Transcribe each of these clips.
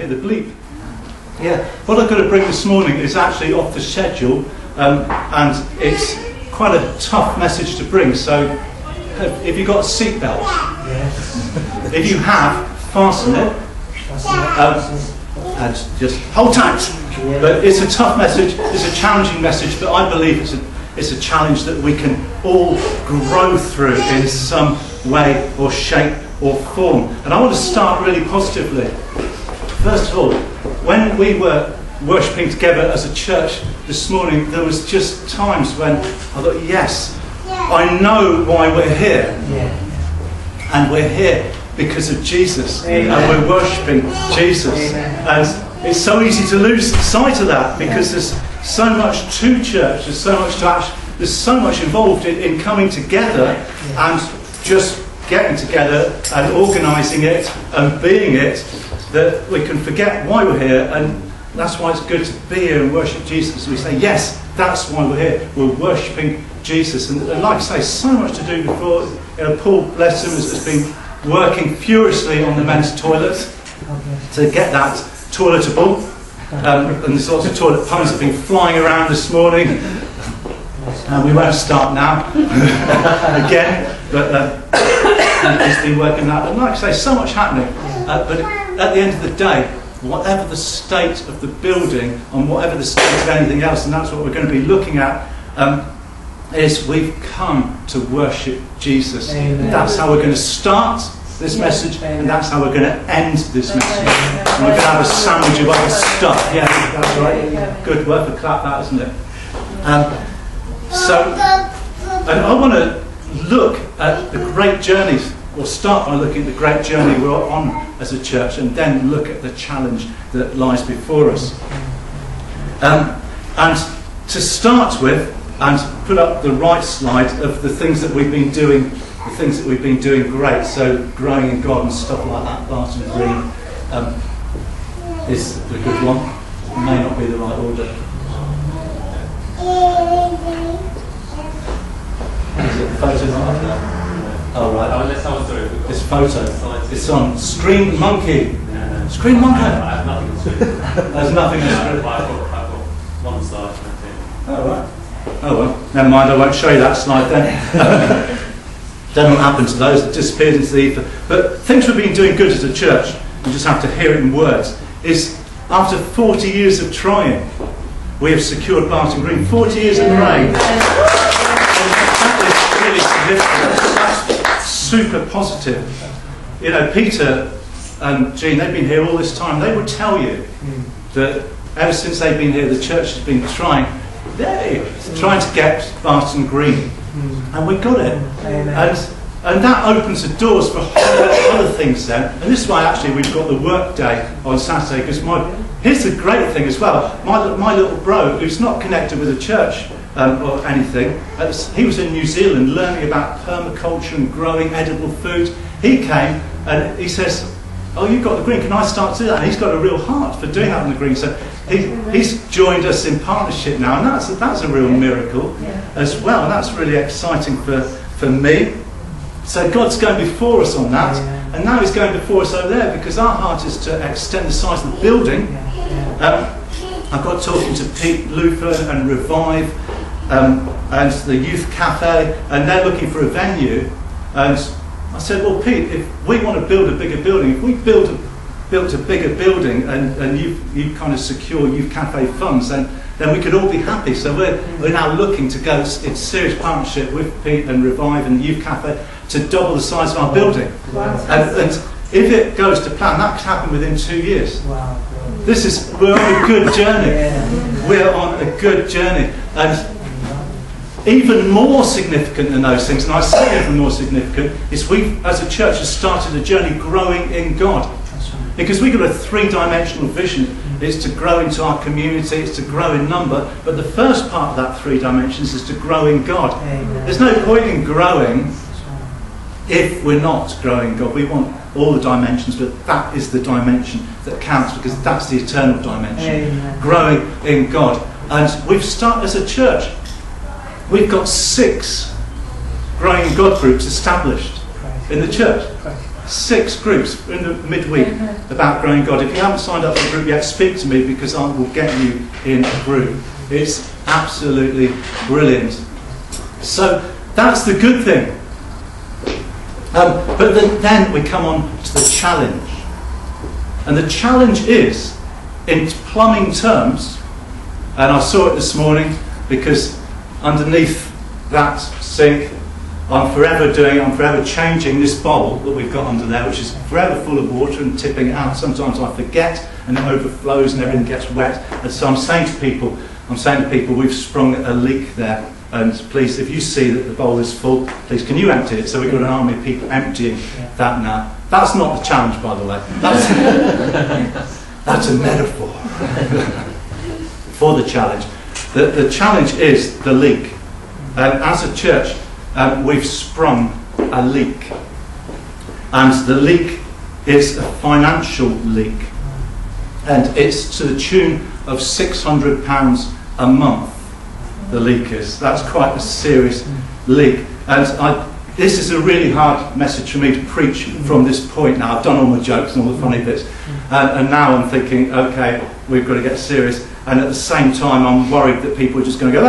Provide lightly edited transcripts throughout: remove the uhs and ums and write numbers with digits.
The bleep. Yeah, what I've got to bring this morning is actually off the schedule, and it's quite a tough message to bring. So, if you've got a seatbelt, yes. If you have, fasten it, and just hold tight. Yeah. But it's a tough message. It's a challenging message, but I believe it's a challenge that we can all grow through in some way or shape or form. And I want to start really positively. First of all, when we were worshipping together as a church this morning, there was just times when I thought, yes, I know why we're here. And we're here because of Jesus. Amen. And we're worshipping Jesus. Amen. And it's so easy to lose sight of that because there's so much to church, there's so much involved in coming together and just getting together and organising it and being it, that we can forget why we're here. And that's why it's good to be here and worship Jesus. We say, yes, that's why we're here. We're worshipping Jesus. And like I say, so much to do before. Paul, bless him, has been working furiously on the men's toilet to get that toiletable. And there's lots of toilet puns that have been flying around this morning. And we won't start now again. But he's been working that. And like I say, so much happening. But at the end of the day, whatever the state of the building and whatever the state of anything else, and that's what we're going to be looking at, is we've come to worship Jesus. Amen. That's how we're going to start this message, and that's how we're going to end this message. And we're going to have a sandwich of other stuff. Yeah, that's right. Good, worth a clap, that, isn't it? And I want to look at the great journeys. We'll start by looking at the great journey we're on as a church, and then look at the challenge that lies before us. And to start with, and put up the right slide of the things that we've been doing, great. So growing in God and stuff like that, Barton Green, is the good one. It may not be the right order. Is it the photo not up there? Oh, right. This photo. It's on Screen Monkey. Screen Monkey. I have nothing on screen. There's nothing on screen. I've got one slide. Oh, right. Oh, well. Never mind, I won't show you that slide then. Don't know what happened to those. It disappeared into the ether. But things we've been doing good as a church, you just have to hear it in words, is after 40 years of trying, we have secured Barton Green. 40 years in the rain. That is really significant. That's super positive. You know, Peter and Jean, they've been here all this time. They would tell you that ever since they've been here, the church has been trying to get Barton Green. And we got it. And that opens the doors for a whole lot of other things then. And this is why actually we've got the work day on Saturday, because here's the great thing as well. My little bro, who's not connected with a church or anything, he was in New Zealand learning about permaculture and growing edible food. He came and he says, oh, you've got the green, can I start to do that? And he's got a real heart for doing that on the green. So he's joined us in partnership now, and that's a real miracle as well. And that's really exciting for me. So God's going before us on that, and now he's going before us over there, because our heart is to extend the size of the building. I've got talking to Pete Luther and Revive and the Youth Cafe, and they're looking for a venue. And I said, well, Pete, if we want to build a bigger building, if we built a bigger building and you kind of secure Youth Cafe funds, then we could all be happy. So we're now looking to go in serious partnership with Pete and Revive and Youth Cafe to double the size of our building. And if it goes to plan, that could happen within 2 years. Wow. We're on a good journey. We're on a good journey. And even more significant than those things, and I say even more significant, is we as a church have started a journey growing in God. Because we've got a 3-dimensional vision. It's to grow into our community, it's to grow in number, but the first part of that 3 dimensions is to grow in God. Amen. There's no point in growing if we're not growing in God. We want all the dimensions, but that is the dimension that counts, because that's the eternal dimension. Amen. Growing in God. And we've started as a church. We've got 6 growing in God groups established in the church. 6 groups in the midweek about growing God. If you haven't signed up for a group yet, speak to me because I will get you in a group. It's absolutely brilliant. So that's the good thing. But then we come on to the challenge. And the challenge is, in plumbing terms, and I saw it this morning because underneath that sink, I'm forever changing this bowl that we've got under there, which is forever full of water and tipping it out. Sometimes I forget and it overflows and everything gets wet. And so I'm saying to people, we've sprung a leak there. And please, if you see that the bowl is full, please can you empty it? So we've got an army of people emptying that now. That's not the challenge, by the way. That's a metaphor for the challenge. The challenge is the leak. As a church, we've sprung a leak. And the leak is a financial leak. And it's to the tune of £600 a month, the leak is. That's quite a serious leak. And this is a really hard message for me to preach from this point now. I've done all my jokes and all the funny bits. And now I'm thinking, okay, we've got to get serious. And at the same time, I'm worried that people are just going to go,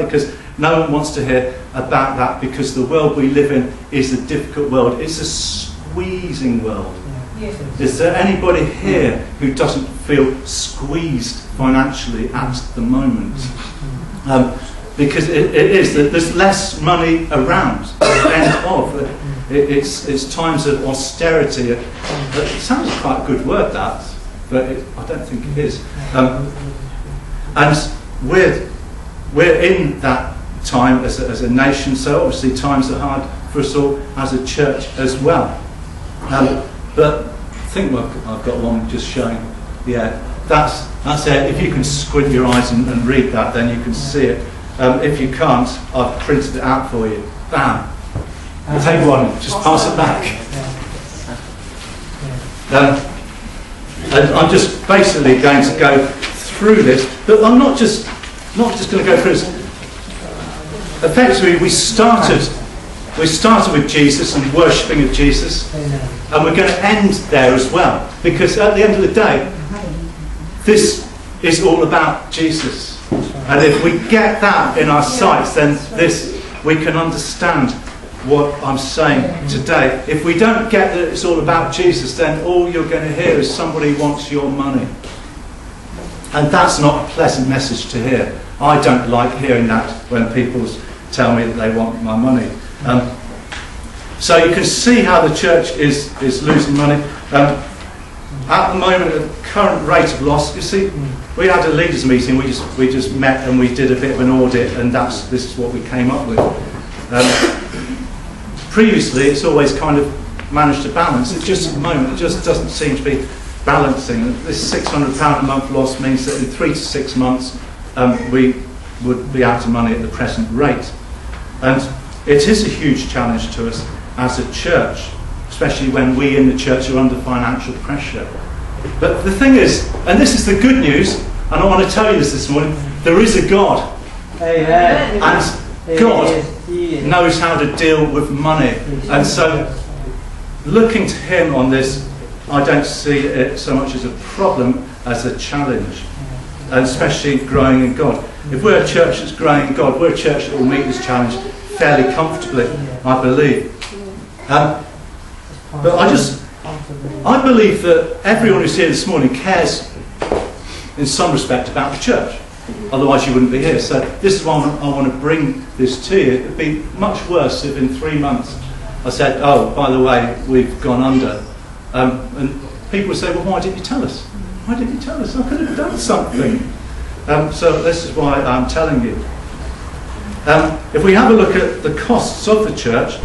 because no one wants to hear about that, because the world we live in is a difficult world. It's a squeezing world. Is there anybody here who doesn't feel squeezed financially at the moment? Because it is that there's less money around. It's times of austerity. It sounds quite a good word, that, but I don't think it is. And we're in that time as a nation, so obviously times are hard for us all as a church as well. But I think I've got one just showing. Yeah, that's it. If you can squint your eyes and read that, then you can see it. If you can't, I've printed it out for you. Bam. Take one. Just pass it back. And I'm just basically going to go through this, but I'm not just going to go through this. Effectively, we started with Jesus and worshipping of Jesus, and we're going to end there as well, because at the end of the day, this is all about Jesus. And if we get that in our sights, then we can understand what I'm saying today. If we don't get that it's all about Jesus, then all you're going to hear is somebody wants your money. And that's not a pleasant message to hear. I don't like hearing that when people tell me that they want my money. So you can see how the church is losing money. At the moment, at the current rate of loss, you see, we had a leaders meeting, we just met and we did a bit of an audit, and this is what we came up with. Previously, it's always kind of managed to balance. It's just at the moment, it just doesn't seem to be balancing. This £600 a month loss means that in 3 to 6 months, we would be out of money at the present rate. And it is a huge challenge to us as a church, especially when we in the church are under financial pressure. But the thing is, and this is the good news, and I want to tell you this morning, there is a God. Amen. And God knows how to deal with money. And so, looking to Him on this, I don't see it so much as a problem as a challenge, and especially growing in God. If we're a church that's growing in God, we're a church that will meet this challenge fairly comfortably, I believe. But I believe that everyone who's here this morning cares in some respect about the church. Otherwise you wouldn't be here. So this is why I want to bring this to you. It would be much worse if in 3 months I said, oh, by the way, we've gone under. And people would say, well, why didn't you tell us? Why didn't you tell us? I could have done something. So this is why I'm telling you. If we have a look at the costs of the church,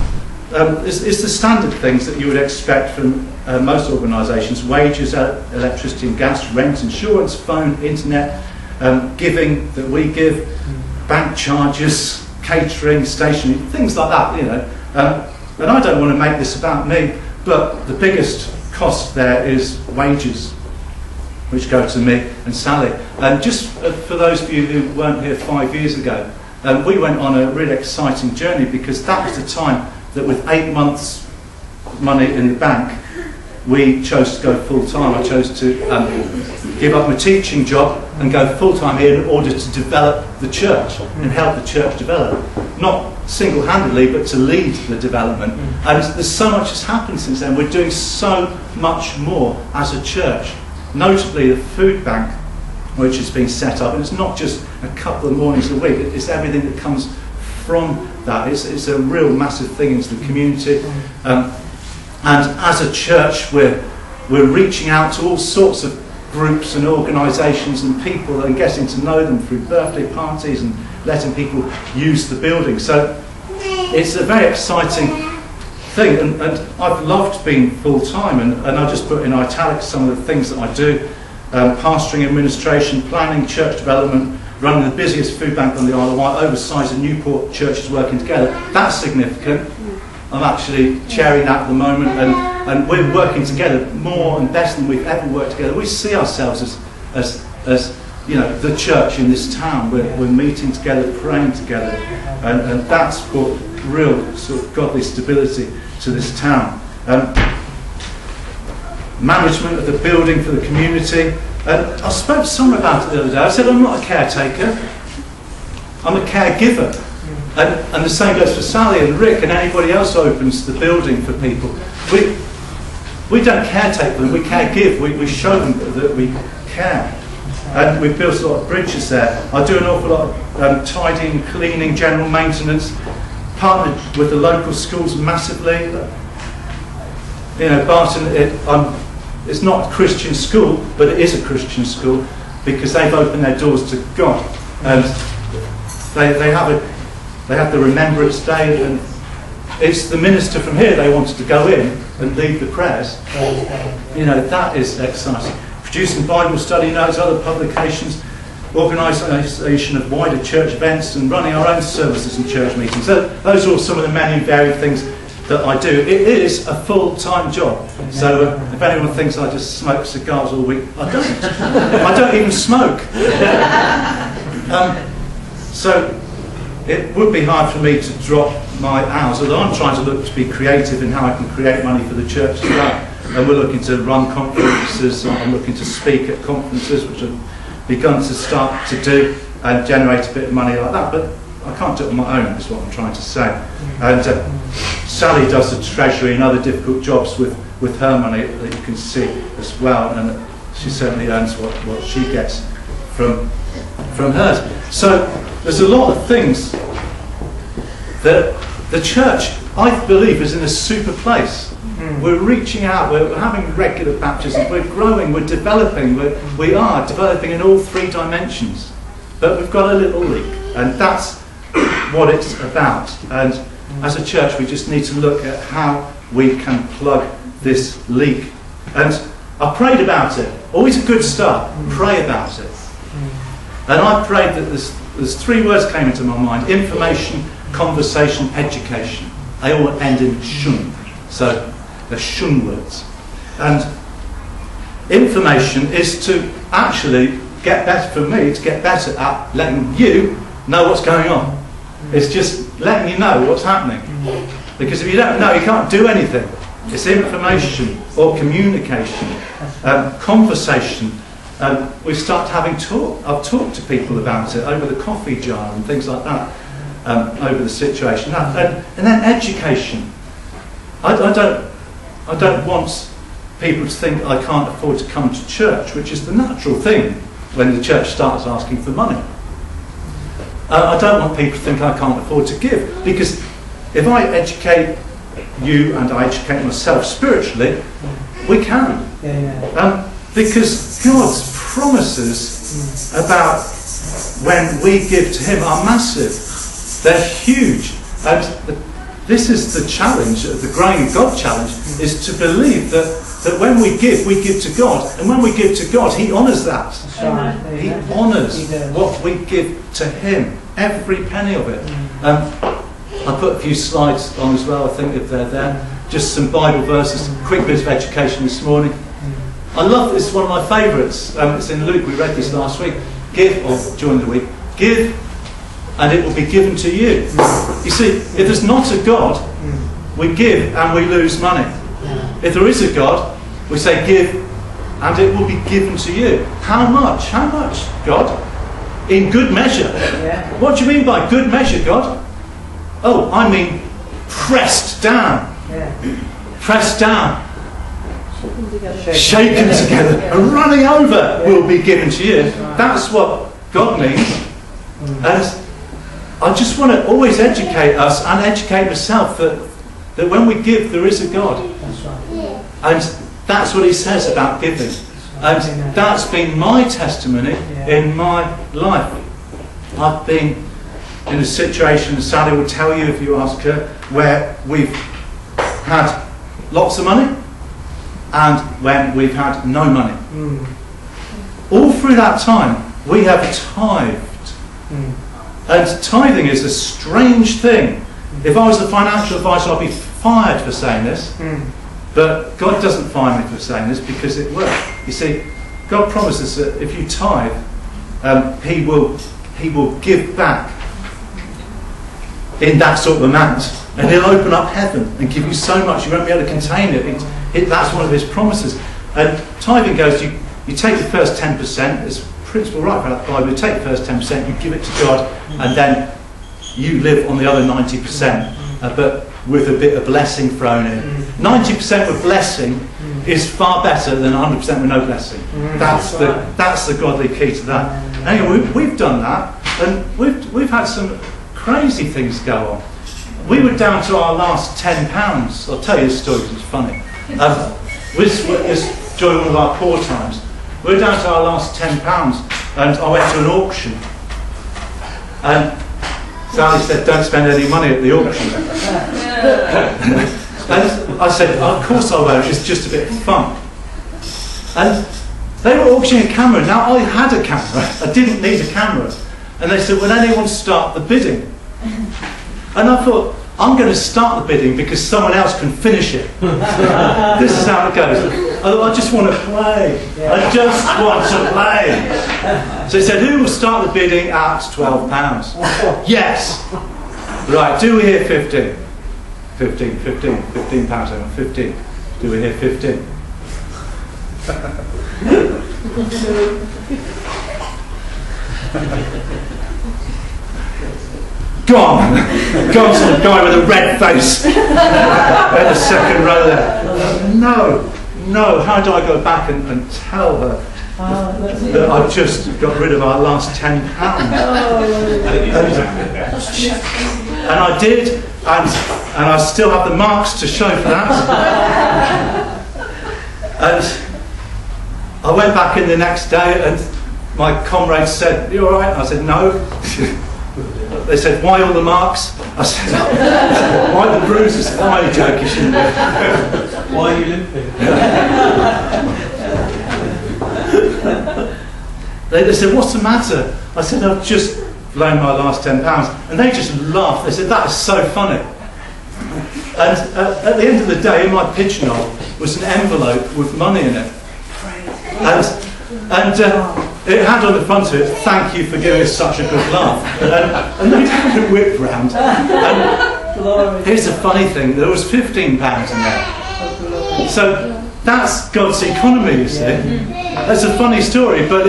it's the standard things that you would expect from most organisations: wages, electricity and gas, rent, insurance, phone, internet, giving that we give, bank charges, catering, stationery, things like that, you know. And I don't want to make this about me, but the biggest cost there is wages, which go to me and Sally. And just for those of you who weren't here 5 years ago, we went on a really exciting journey, because that was the time that with 8 months money in the bank, we chose to go full-time. I chose to give up my teaching job and go full-time here in order to develop the church and help the church develop. Not single-handedly, but to lead the development. And there's so much has happened since then. We're doing so much more as a church. Notably, the food bank, which has been set up, and it's not just a couple of mornings a week, it's everything that comes from that. It's a real massive thing into the community. And as a church, we're reaching out to all sorts of groups and organisations and people and getting to know them through birthday parties and letting people use the building. So it's a very exciting thing, and I've loved being full-time, and I'll just put in italics some of the things that I do. Pastoring, administration, planning, church development, running the busiest food bank on the Isle of Wight, oversizing Newport churches working together. That's significant. I'm actually chairing that at the moment, and we're working together more and better than we've ever worked together. We see ourselves as you know, the church in this town. We're meeting together, praying together, and that's what real sort of godly stability to this town. Management of the building for the community. I spoke to someone about it the other day. I said, I'm not a caretaker, I'm a caregiver. And the same goes for Sally and Rick and anybody else who opens the building for people. We don't caretake them, we caregive. We show them that we care. And we've built a lot of bridges there. I do an awful lot of tidying, cleaning, general maintenance, partnered with the local schools massively. You know, Barton, it's not a Christian school, but it is a Christian school because they've opened their doors to God. And they have the Remembrance Day, and it's the minister from here they wanted to go in and lead the prayers. You know, that is exciting. Producing Bible study notes, other publications, organisation of wider church events, and running our own services and church meetings. So those are all some of the many varied things that I do. It is a full-time job. So if anyone thinks I just smoke cigars all week, I don't. I don't even smoke. So it would be hard for me to drop my hours, although I'm trying to look to be creative in how I can create money for the church as well. And we're looking to run conferences, I'm looking to speak at conferences, which I've begun to start to do, and generate a bit of money like that. But I can't do it on my own, is what I'm trying to say. And Sally does the treasury and other difficult jobs with her money that you can see as well, and she certainly earns what she gets from hers. So there's a lot of things that the church, I believe, is in a super place. We're reaching out, we're having regular baptisms, we're growing, we're developing, we are developing in all three dimensions. But we've got a little leak, and that's what it's about. And as a church, we just need to look at how we can plug this leak. And I prayed about it. Always a good start. Pray about it. And I prayed that there's three words came into my mind: information, conversation, education. They all end in shun. So they're shun words. And information is to actually get better, for me, to get better at letting you know what's going on. It's just letting you know what's happening. Because if you don't know, you can't do anything. It's information or communication, conversation. We start having talk. I've talked to people about it over the coffee jar and things like that, over the situation. And then education. I don't want people to think I can't afford to come to church, which is the natural thing when the church starts asking for money. I don't want people to think I can't afford to give, because if I educate you and I educate myself spiritually, we can. Because God's promises about when we give to Him are massive. They're huge. And this is the challenge, the growing God challenge, is to believe that when we give to God. And when we give to God, He honours that. He honours what we give to Him. Every penny of it. I put a few slides on as well, I think, if they're there. Just some Bible verses, quick bit of education this morning. I love this, one of my favourites. It's in Luke, we read this last week. Give, or during the week, give and it will be given to you. You see, if there's not a God, we give and we lose money. If there is a God, we say give and it will be given to you. How much? How much, God? In good measure. What do you mean by good measure, God? Oh, I mean pressed down. Pressed down. Shaken together and running over will be given to you. That's what God means. And I just want to always educate us and educate myself that when we give, there is a God. And that's what he says about giving. And that's been my testimony in my life. I've been in a situation, Sally will tell you if you ask her, where we've had lots of money and when we've had no money. All through that time, we have tithed. And tithing is a strange thing. If I was a financial advisor, I'd be fired for saying this. But God doesn't fire me for saying this because it works. You see, God promises that if you tithe, He will give back in that sort of amount. And He'll open up heaven and give you so much you won't be able to contain it. That's one of His promises. And tithing goes, you take the first 10%, it's a principle right throughout the Bible, you take the first 10%, you give it to God, and then you live on the other 90%, but with a bit of blessing thrown in. 90% with blessing is far better than 100% with no blessing. That's the godly key to that. Anyway, we've done that, and we've had some crazy things go on. We were down to our last £10. I'll tell you this story because it's funny. This during one of our poor times. We were down to our last £10, and I went to an auction. And Sally said, "Don't spend any money at the auction." And I said, "Of course I won't, it's just a bit of fun." And they were auctioning a camera. Now I had a camera, I didn't need a camera. And they said, "Will anyone start the bidding?" And I thought, I'm going to start the bidding because someone else can finish it. This is how it goes. I just want to play. I just want to play. So he said, "Who will start the bidding at £12? Yes. Right, do we hear 15? 15 pounds over 15. Do we hear 15? Gone to the guy with a red face at the second row there. No, how do I go back and tell her that I've just got rid of our last £10? And I did, and I still have the marks to show for that. And I went back in the next day, and my comrades said, "You all right?" I said, "No." They said, "Why all the marks?" I said, "Why the bruises?" I'm only joking. Why are you limping? They said, "What's the matter?" I said, "I've just blown my last £10. And they just laughed. They said, "That is so funny." And at the end of the day, in my pigeonhole was an envelope with money in it. And it had on the front of it, "Thank you for giving us such a good laugh." And they had a whip round. And here's the funny thing, there was £15 in there. So that's God's economy, you see. That's a funny story, but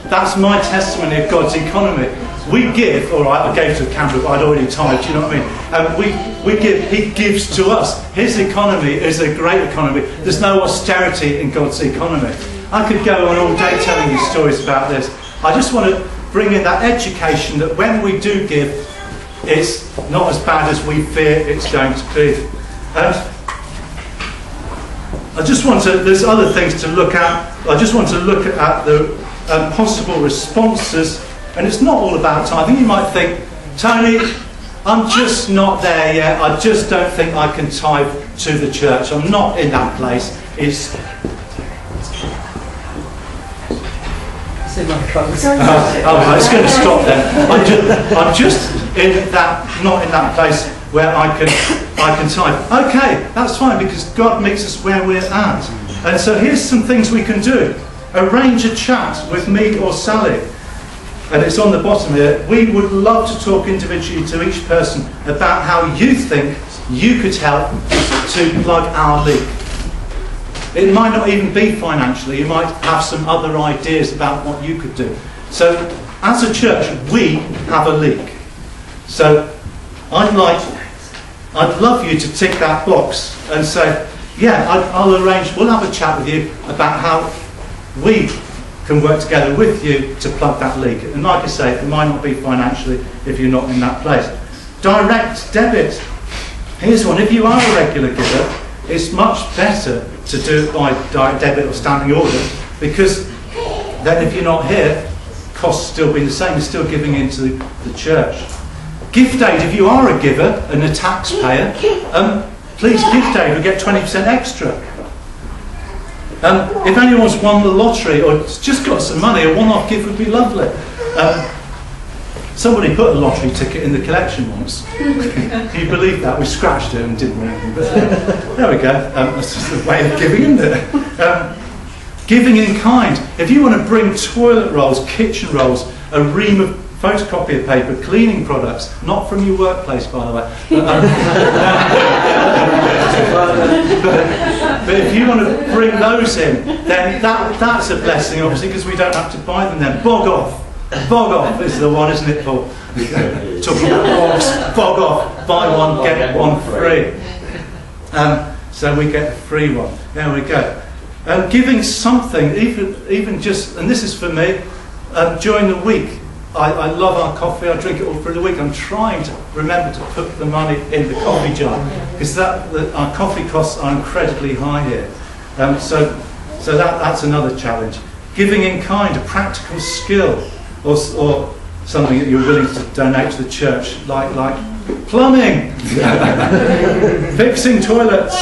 that's my testimony of God's economy. We give, all right, I gave to a camper, but I'd already tithed, you know what I mean? We give, He gives to us. His economy is a great economy. There's no austerity in God's economy. I could go on all day telling you stories about this. I just want to bring in that education that when we do give, it's not as bad as we fear it's going to be. I just want to, there's other things to look at. I just want to look at the possible responses. And it's not all about tithing. You might think, "Tony, I'm just not there yet. I just don't think I can tithe to the church. I'm not in that place." It's it's going to stop then. I'm just not in that place where I can tithe. Okay, that's fine because God meets us where we're at. And so here's some things we can do. Arrange a chat with me or Sally. And it's on the bottom here. We would love to talk individually to each person about how you think you could help to plug our leak. It might not even be financially, you might have some other ideas about what you could do. So, as a church, we have a leak. So, I'd love you to tick that box and say, yeah, I'll arrange, we'll have a chat with you about how we can work together with you to plug that leak. And like I say, it might not be financially if you're not in that place. Direct debit. Here's one. If you are a regular giver, it's much better to do it by direct debit or standing order, because then if you're not here, costs still be the same. You're still giving into the church. Gift aid. If you are a giver and a taxpayer, please, gift aid will get 20% extra. If anyone's won the lottery or just got some money, a one-off gift would be lovely. Somebody put a lottery ticket in the collection once. Can you believe that? We scratched it and didn't win anything. But there we go. That's just the way of giving, isn't it? Giving in kind. If you want to bring toilet rolls, kitchen rolls, a ream of photocopier paper, cleaning products, not from your workplace, by the way. But if you want to bring those in, then that's a blessing, obviously, because we don't have to buy them then. Bog off. Bog off is the one, isn't it, Paul? Talking about bogs. Bog off. Buy one, get one free. So we get a free one. There we go. Giving something, even just, and this is for me, during the week. I love our coffee. I drink it all through the week. I'm trying to remember to put the money in the coffee jar, because our coffee costs are incredibly high here. So that's another challenge. Giving in kind, a practical skill, or something that you're willing to donate to the church, like plumbing, fixing toilets,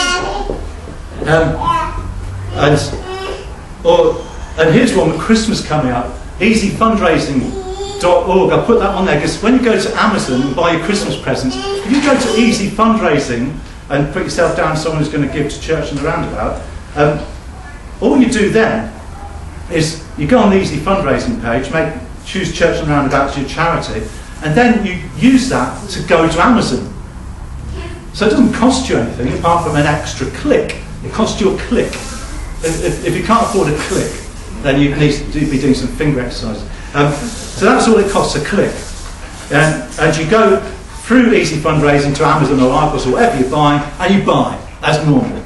and here's one with Christmas coming up. EasyFundraising.org. I'll put that on there, because when you go to Amazon and buy your Christmas presents, if you go to Easy Fundraising and put yourself down as someone who's going to give to church and the roundabout, all you do then is you go on the Easy Fundraising page, choose Church and Roundabout as your charity, and then you use that to go to Amazon. So it doesn't cost you anything apart from an extra click. It costs you a click. If you can't afford a click, then you need to be doing some finger exercises. So that's all it costs, a click. And you go through Easy Fundraising to Amazon or Argos or whatever you're buying, and you buy as normal.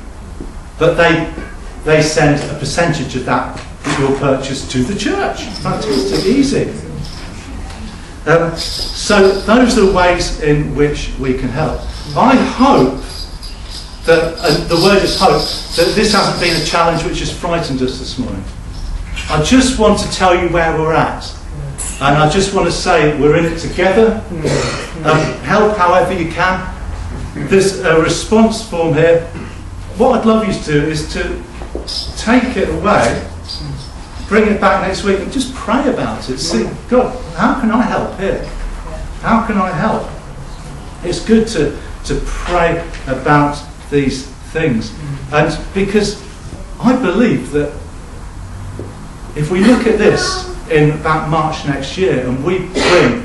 But they send a percentage of that your purchase to the church. Fantastic, easy. So those are ways in which we can help. I hope that, the word is hope, that this hasn't been a challenge which has frightened us this morning. I just want to tell you where we're at. And I just want to say we're in it together. Help however you can. There's a response form here. What I'd love you to do is to take it away, bring it back next week and just pray about it. See, God, how can I help here? How can I help? It's good to pray about these things. And because I believe that if we look at this in about March next year and we bring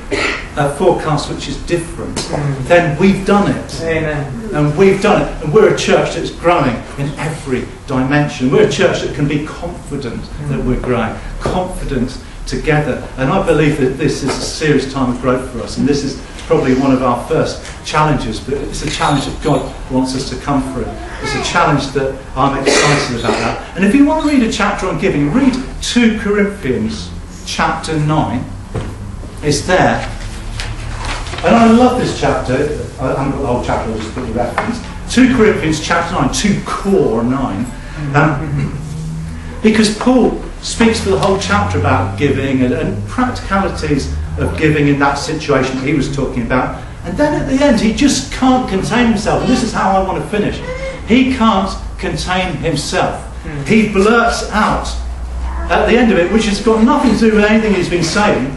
a forecast which is different, then we've done it. Amen. And we've done it. And we're a church that's growing in every dimension. We're a church that can be confident that we're growing, confident together. And I believe that this is a serious time of growth for us. And this is probably one of our first challenges, but it's a challenge that God wants us to come through. It's a challenge that I'm excited about that. And if you want to read a chapter on giving, read 2 Corinthians chapter 9. It's there. And I love this chapter. I haven't got the whole chapter, I'll just put the reference. 2 Corinthians chapter 9, 2 core 9. Because Paul speaks for the whole chapter about giving and practicalities of giving in that situation he was talking about. And then at the end, he just can't contain himself. And this is how I want to finish. He can't contain himself. He blurts out at the end of it, which has got nothing to do with anything he's been saying,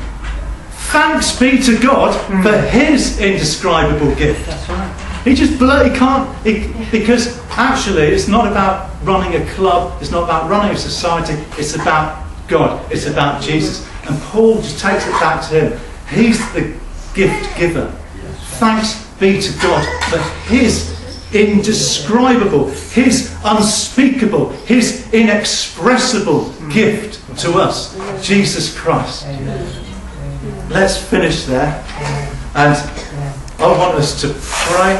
thanks be to God for his indescribable gift. That's right. He just because actually it's not about running a club, it's not about running a society, it's about God, it's about Jesus. And Paul just takes it back to him. He's the gift giver. Thanks be to God for his indescribable, His unspeakable, His inexpressible gift to us, Jesus Christ. Let's finish there. And I want us to pray.